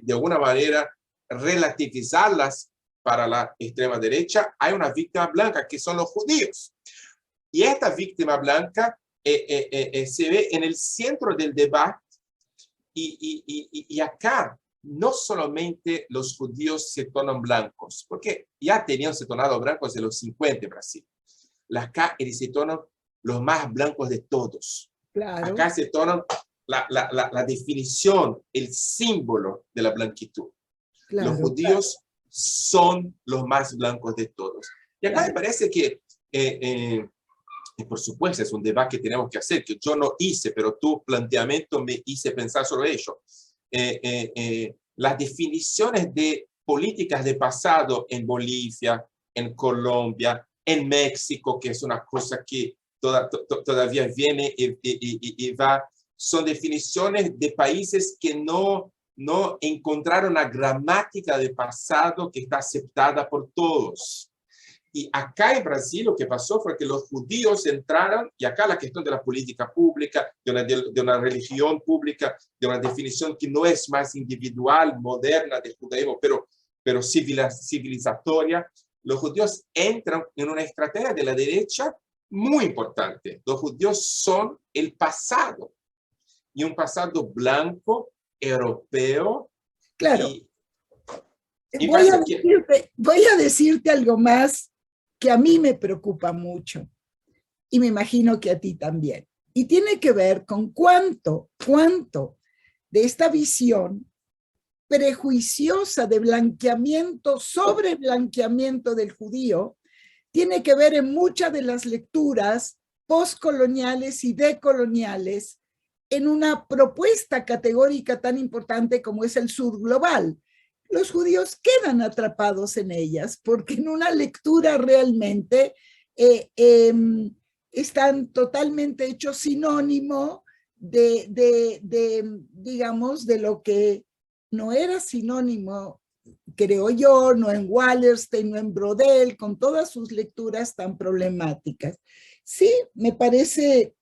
de alguna manera relativizarlas para la extrema derecha, hay una víctima blanca que son los judíos. Y esta víctima blanca se ve en el centro del debate, y acá no solamente los judíos se tornan blancos, porque ya tenían se tornado blancos de los 50 en Brasil. Acá se tornan los más blancos de todos. Claro. Acá se tornan la definición, el símbolo de la blanquitud. Claro, los judíos son los más blancos de todos. Y acá me parece que, por supuesto, es un debate que tenemos que hacer, que yo no hice, pero tu planteamiento me hice pensar sobre ello. Las definiciones de políticas de pasado en Bolivia, en Colombia, en México, que es una cosa que todavía viene y va, son definiciones de países que no encontraron una gramática de pasado que está aceptada por todos. Y acá en Brasil lo que pasó fue que los judíos entraron, y acá la cuestión de la política pública, de una religión pública, de una definición que no es más individual, moderna del judaísmo, pero civilizatoria, los judíos entran en una estrategia de la derecha muy importante. Los judíos son el pasado, y un pasado blanco, europeo. Claro. Y voy a decirte algo más que a mí me preocupa mucho, y me imagino que a ti también. Y tiene que ver con cuánto de esta visión prejuiciosa de blanqueamiento, sobre blanqueamiento del judío, tiene que ver en muchas de las lecturas postcoloniales y decoloniales en una propuesta categórica tan importante como es el sur global. Los judíos quedan atrapados en ellas porque en una lectura realmente están totalmente hechos sinónimo digamos, de lo que no era sinónimo, creo yo, no en Wallerstein, no en Brodel, con todas sus lecturas tan problemáticas. Sí, me parece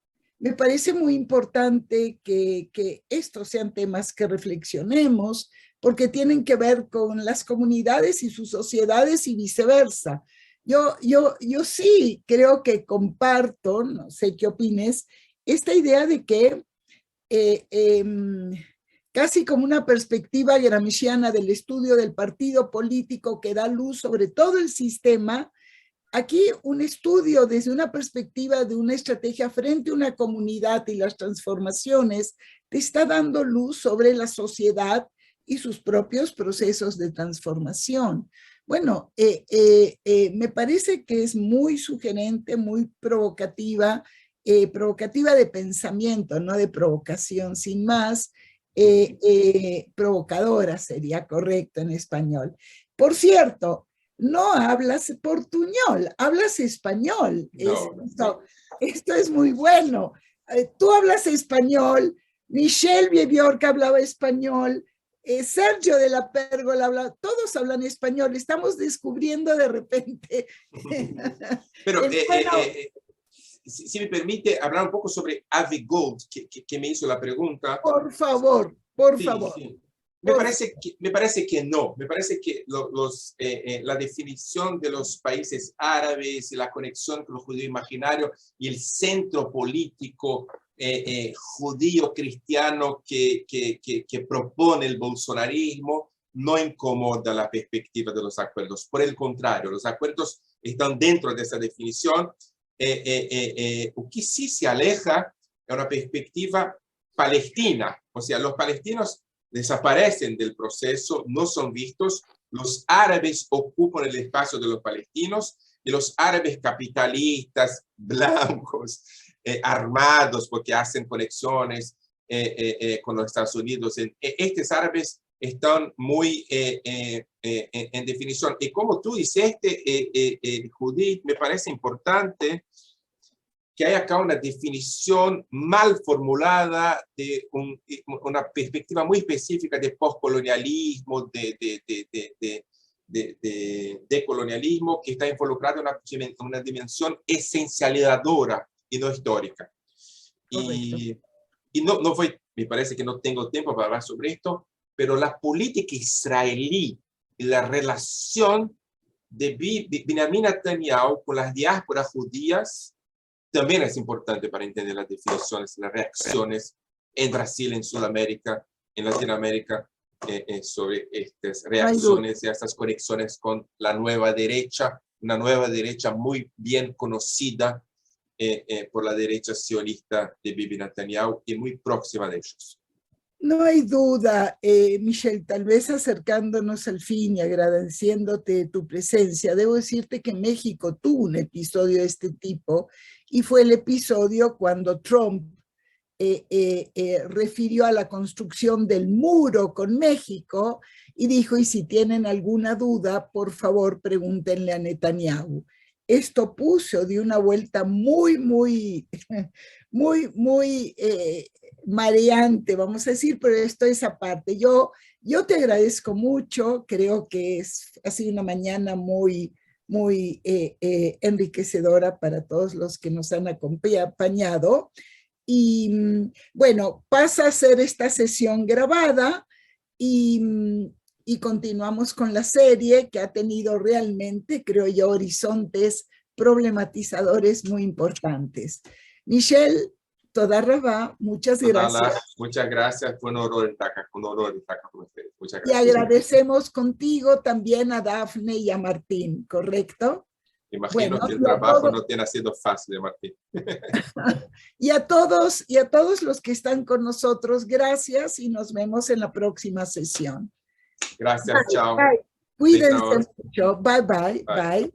muy importante que estos sean temas que reflexionemos, porque tienen que ver con las comunidades y sus sociedades y viceversa. Yo sí creo que comparto, no sé qué opines, esta idea de que casi como una perspectiva gramsciana del estudio del partido político que da luz sobre todo el sistema, aquí un estudio desde una perspectiva de una estrategia frente a una comunidad y las transformaciones te está dando luz sobre la sociedad y sus propios procesos de transformación. Bueno, me parece que es muy sugerente, muy provocativa, provocativa de pensamiento, no de provocación, sin más, provocadora sería correcto en español. Por cierto, no hablas portuñol, hablas español. No. Esto es muy bueno. Tú hablas español, Michelle Biorca hablaba español, Sergio de la Pérgola habla, todos hablan español, estamos descubriendo de repente. Pero si me permite hablar un poco sobre Avi Gold, que me hizo la pregunta. Por favor, por favor. Sí. Me parece que no. Me parece que la definición de los países árabes y la conexión con los judíos imaginarios y el centro político judío cristiano que propone el bolsonarismo no incomoda la perspectiva de los acuerdos. Por el contrario, los acuerdos están dentro de esa definición. Lo que sí se aleja es una perspectiva palestina. O sea, los palestinos desaparecen del proceso, no son vistos. Los árabes ocupan el espacio de los palestinos y los árabes capitalistas, blancos, armados porque hacen conexiones con los Estados Unidos. Estos árabes están muy en definición. Y como tú dices, Judith, me parece importante que hay acá una definición mal formulada de una perspectiva muy específica de postcolonialismo, de colonialismo, que está involucrada en una dimensión esencializadora y no histórica. Y no fue, me parece que no tengo tiempo para hablar sobre esto, pero la política israelí y la relación de Benjamin Netanyahu con las diásporas judías también es importante para entender las definiciones, las reacciones en Brasil, en Sudamérica, en Latinoamérica, sobre estas reacciones y estas conexiones con la nueva derecha, una nueva derecha muy bien conocida por la derecha sionista de Bibi Netanyahu y muy próxima de ellos. No hay duda, Michelle, tal vez acercándonos al fin y agradeciéndote tu presencia, debo decirte que México tuvo un episodio de este tipo y fue el episodio cuando Trump refirió a la construcción del muro con México y dijo, y si tienen alguna duda, por favor, pregúntenle a Netanyahu. Esto puso de una vuelta muy mareante, vamos a decir, pero esto es aparte. Yo te agradezco mucho, creo que ha sido una mañana muy enriquecedora para todos los que nos han acompañado. Y bueno, pasa a ser esta sesión grabada y continuamos con la serie que ha tenido realmente, creo yo, horizontes problematizadores muy importantes. Michelle, toda rabá, muchas gracias. Muchas gracias, fue un honor estar acá con ustedes. Muchas Y gracias. agradecemos contigo también a Dafne y a Martín, ¿correcto? Imagino que el trabajo no tiene sido fácil, Martín. Y a todos los que están con nosotros, gracias y nos vemos en la próxima sesión. Gracias, chao. Cuídense mucho. Bye.